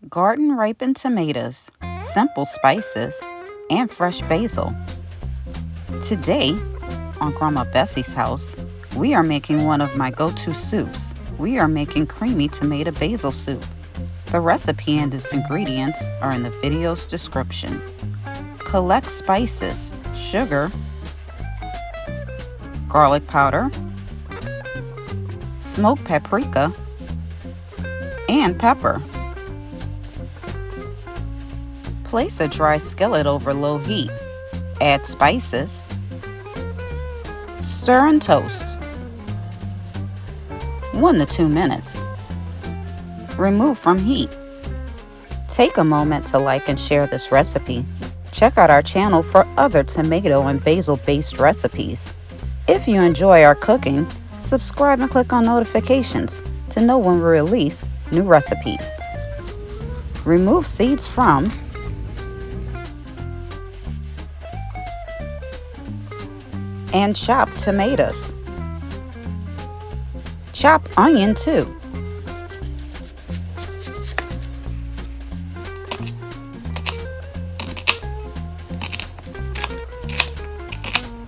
garden ripened tomatoes, simple spices, and fresh basil. Today, on Grandma Bessie's house, we are making one of my go-to soups. We are making creamy tomato basil soup. The recipe and its ingredients are in the video's description. Collect spices, sugar, garlic powder, smoked paprika, and pepper. Place a dry skillet over low heat. Add spices. Stir and toast. 1 to 2 minutes. Remove from heat. Take a moment to like and share this recipe. Check out our channel for other tomato and basil-based recipes. If you enjoy our cooking, subscribe and click on notifications to know when we release new recipes. Remove seeds from and chop tomatoes. Chop onion too.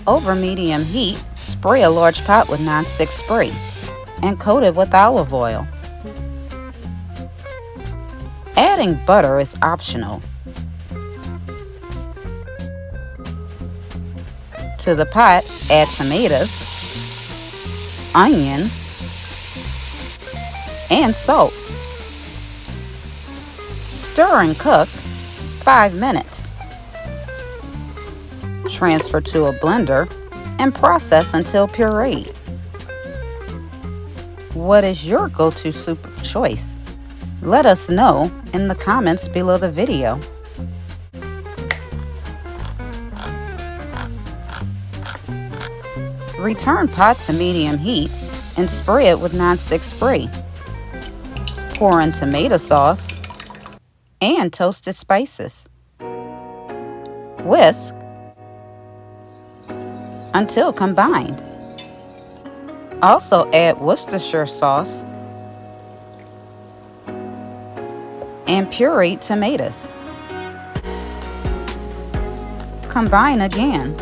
Over medium heat, spray a large pot with nonstick spray and coat it with olive oil. Adding butter is optional. To the pot, add tomatoes, onion, and salt. Stir and cook 5 minutes. Transfer to a blender and process until pureed. What is your go-to soup of choice? Let us know in the comments below the video. Return pot to medium heat and spray it with nonstick spray. Pour in tomato sauce and toasted spices. Whisk until combined. Also add Worcestershire sauce and pureed tomatoes. Combine again.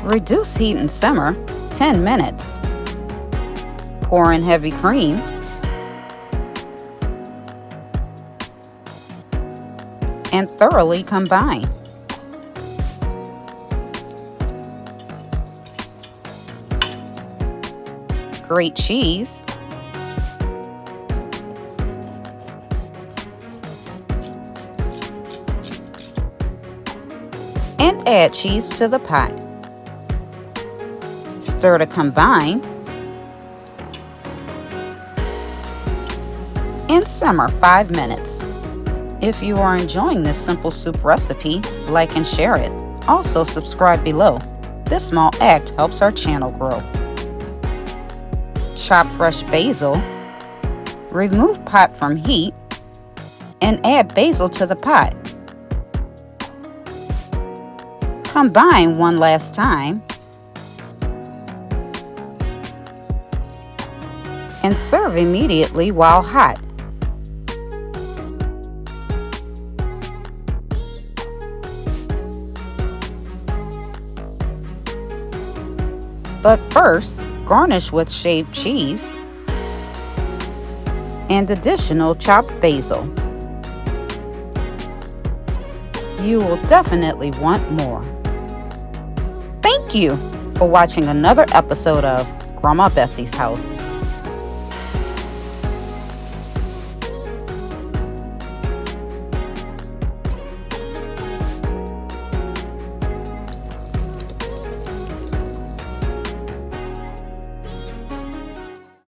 Reduce heat and simmer 10 minutes. Pour in heavy cream. And thoroughly combine. Grate cheese. And add cheese to the pot. Stir to combine. And simmer 5 minutes. If you are enjoying this simple soup recipe, like and share it. Also subscribe below. This small act helps our channel grow. Chop fresh basil. Remove pot from heat and add basil to the pot. Combine one last time and serve immediately while hot. But first, garnish with shaved cheese and additional chopped basil. You will definitely want more. Thank you for watching another episode of Grandma Bessie's House.